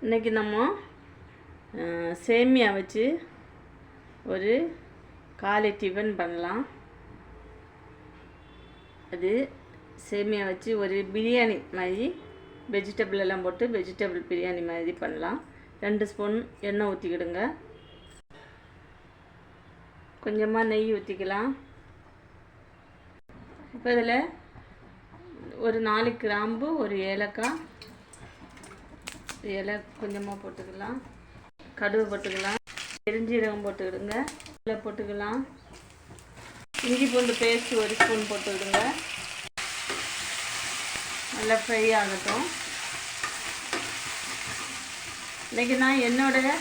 இன்றைக்கி நம்ம சேமியா வச்சு ஒரு காலை டிஃபன் பண்ணலாம். அது சேமியா வச்சு ஒரு பிரியாணி மாதிரி வெஜிடபிள் எல்லாம் போட்டு வெஜிடபிள் பிரியாணி மாதிரி பண்ணலாம். 2 ஸ்பூன் எண்ணெய் ஊற்றிக்கிடுங்க. கொஞ்சமாக நெய் ஊற்றிக்கலாம். இப்போ இதில் ஒரு 4 கிராம்பு, ஒரு ஏலக்காய், இலை கொஞ்சமாக போட்டுக்கலாம். கடுகு போட்டுக்கலாம். பெருஞ்சீரகம் போட்டுக்கிடுங்க. இதில் போட்டுக்கலாம். இஞ்சி பூண்டு பேஸ்ட் 1 ஸ்பூன் போட்டுக்கிடுங்க. நல்லா ஃப்ரை ஆகட்டும். இன்றைக்கி நான் என்னோடய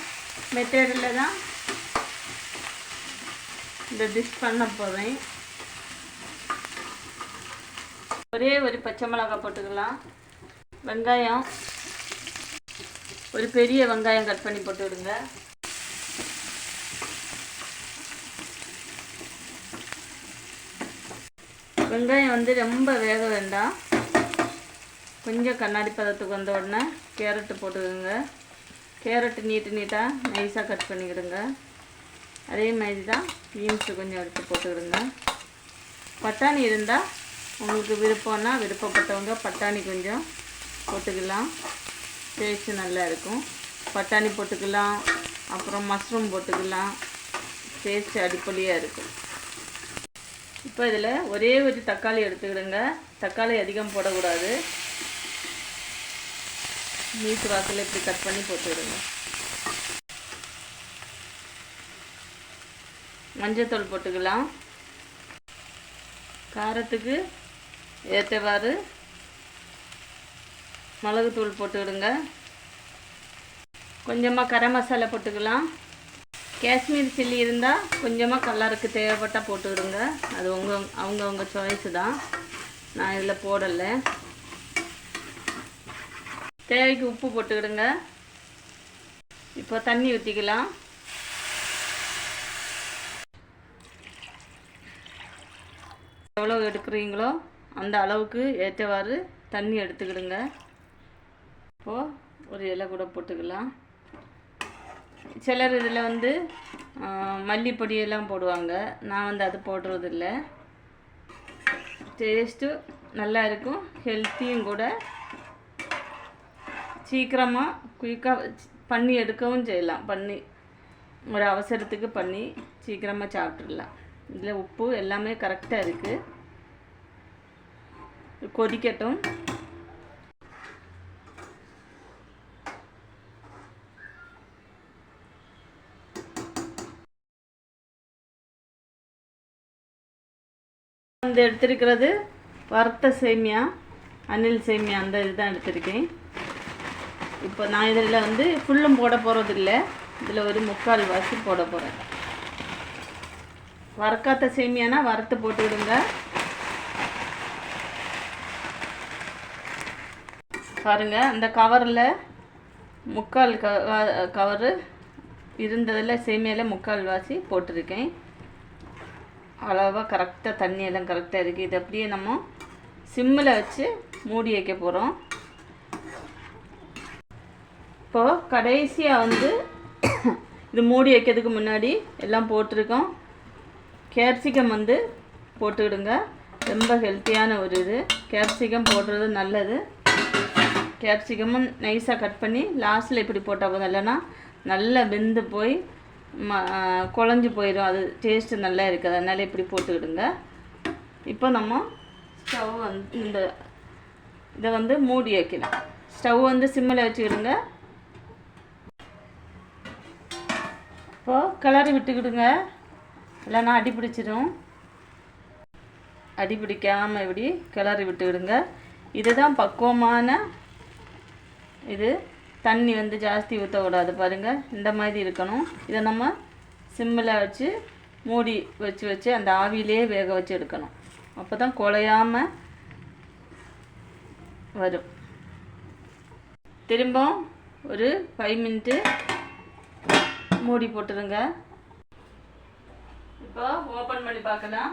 மெத்தடில் தான் இந்த டிஷ் பண்ண போகிறேன். ஒரே ஒரு பச்சை மிளகாய் போட்டுக்கலாம். வெங்காயம், ஒரு பெரிய வெங்காயம் கட் பண்ணி போட்டு விடுங்க. வெங்காயம் ரொம்ப வேக வேண்டாம். கொஞ்சம் கண்ணாடி பதத்துக்கு வந்த உடனே கேரட்டு போட்டுக்கோங்க. கேரட்டு நீட்டாக நைஸாக கட் பண்ணிக்கிடுங்க. அதே மாதிரி தான் பீன்ஸு கொஞ்சம் எடுத்து போட்டுக்கிடுங்க. பட்டாணி இருந்தால் உங்களுக்கு விருப்பம்னா விருப்பப்பட்டவங்க பட்டாணி கொஞ்சம் போட்டுக்கலாம். டேஸ்ட்டு நல்லா இருக்கும். பட்டாணி போட்டுக்கலாம். அப்புறம் மஷ்ரூம் போட்டுக்கலாம். டேஸ்ட்டு அடிப்பொலியாக இருக்கும். இப்போ இதில் ஒரே ஒரு தக்காளி எடுத்துக்கிடுங்க. தக்காளி அதிகம் போடக்கூடாது. நீட்டு வாக்கில் இப்படி கட் பண்ணி போட்டுக்கிடுங்க. மஞ்சத்தூள் போட்டுக்கலாம். காரத்துக்கு ஏற்றவாறு மிளகுத்தூள் போட்டுக்கிடுங்க. கொஞ்சமாக கரம் மசாலா போட்டுக்கலாம். காஷ்மீர் சில்லி இருந்தால் கொஞ்சமாக கலருக்கு தேவைப்பட்டால் போட்டுக்கிடுங்க. அது அவங்கவுங்க சாய்ஸு தான். நான் இதில் போடலை. தேவைக்கு உப்பு போட்டுக்கிடுங்க. இப்போ தண்ணி ஊற்றிக்கலாம். எவ்வளோ எடுக்கிறீங்களோ அந்த அளவுக்கு ஏற்றவாறு தண்ணி எடுத்துக்கிடுங்க. இப்போது ஒரு இலை கூட போட்டுக்கலாம். சிலர் இதில் மல்லிப்பொடியெல்லாம் போடுவாங்க. நான் அது போடுறதில்ல. டேஸ்ட்டு நல்லா இருக்கும். ஹெல்த்தியும் கூட. சீக்கிரமாக குயிக்காக பண்ணி எடுக்கவும் செய்யலாம். பண்ணி ஒரு அவசரத்துக்கு பண்ணி சீக்கிரமாக சாப்பிட்றலாம். இதில் உப்பு எல்லாமே கரெக்டாக இருக்குது. கொதிக்கட்டும். எடுத்திருக்கிறது வறுத்த சேமியா, அணில் சேமியா, அந்த இதுதான் எடுத்திருக்கேன். இப்போ நான் இதில் ஃபுல்லும் போட போகிறதில்ல. இதில் ஒரு 3/4 வாசி போட போகிறேன். வறுக்காத்த சேமியானா வறுத்து போட்டுவிடுங்க. பாருங்கள், அந்த கவரில் 3/4 கவரு இருந்ததில் சேமியாவில் 3/4 வாசி போட்டிருக்கேன். அளவாக கரெக்டாக தண்ணியெல்லாம் கரெக்டாக இருக்குது. இது அப்படியே நம்ம சிம்மில் வச்சு மூடி வைக்க போகிறோம். இப்போது கடைசியாக இது மூடி வைக்கிறதுக்கு முன்னாடி எல்லாம் போட்டிருக்கோம். கேப்சிகம் போட்டுக்கிடுங்க. ரொம்ப ஹெல்த்தியான ஒரு இது. கேப்சிகம் போடுறது நல்லது. கேப்சிகமும் நைஸாக கட் பண்ணி லாஸ்ட்டில் இப்படி போட்டால் போதும். இல்லைன்னா நல்லா வெந்து போய் குழஞ்சி போயிடும். அது டேஸ்ட்டு நல்லா இருக்குது. அதனால் இப்படி போட்டுக்கிடுங்க. இப்போ நம்ம ஸ்டவ் இதை மூடி வைக்கலாம். ஸ்டவ் சிம்மில் வச்சுக்கிடுங்க. இப்போது கிளறி விட்டுக்கிடுங்க. இல்லைன்னா அடி பிடிச்சிடும். அடி பிடிக்காமல் இப்படி கிளறி விட்டுக்கிடுங்க. இதுதான் பக்குவமான இது. தண்ணி ஜாஸ்தி ஊற்றக்கூடாது. பாருங்கள், இந்த மாதிரி இருக்கணும். இதை நம்ம சிம்மில் வச்சு மூடி வச்சு அந்த ஆவியிலே வேக வச்சு எடுக்கணும். அப்போ தான் குழையாமல் வரும். திரும்ப ஒரு 5 மினிட்டு மூடி போட்டுருங்க. இப்போ ஓப்பன் பண்ணி பார்க்கலாம்.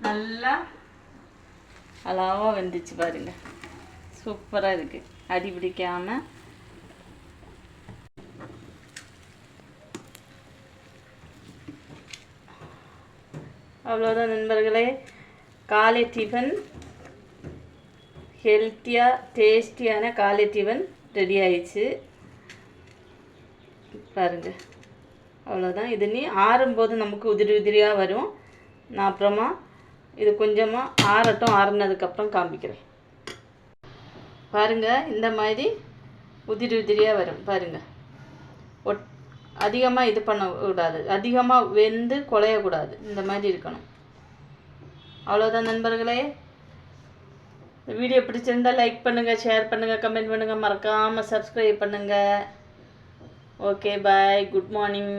நல்லா அளவாக வெந்துச்சு பாருங்கள். சூப்பராக இருக்குது. அடி பிடிக்காமல் அவ்வளோதான் நண்பர்களே, காலை டிஃபன் ஹெல்த்தியாக டேஸ்டியான காலை டிஃபன் ரெடி ஆயிடுச்சு பாருங்கள். அவ்வளோதான். இது நீ ஆறும்போது நமக்கு உதிரி உதிரியாக வரும். நான் அப்புறமா இது கொஞ்சமாக ஆறட்டும், ஆறுனதுக்கப்புறம் காமிக்கிறேன் பாருங்கள். இந்த மாதிரி உதிரி உதிரியாக வரும் பாருங்கள். அதிகமாக இது பண்ணக்கூடாது, அதிகமாக வெந்து குழையக்கூடாது, இந்த மாதிரி இருக்கணும். அவ்வளோதான் நண்பர்களே. வீடியோ பிடிச்சிருந்தால் லைக் பண்ணுங்கள், ஷேர் பண்ணுங்கள், கமெண்ட் பண்ணுங்கள், மறக்காமல் சப்ஸ்கிரைப் பண்ணுங்கள். Okay bye, good morning.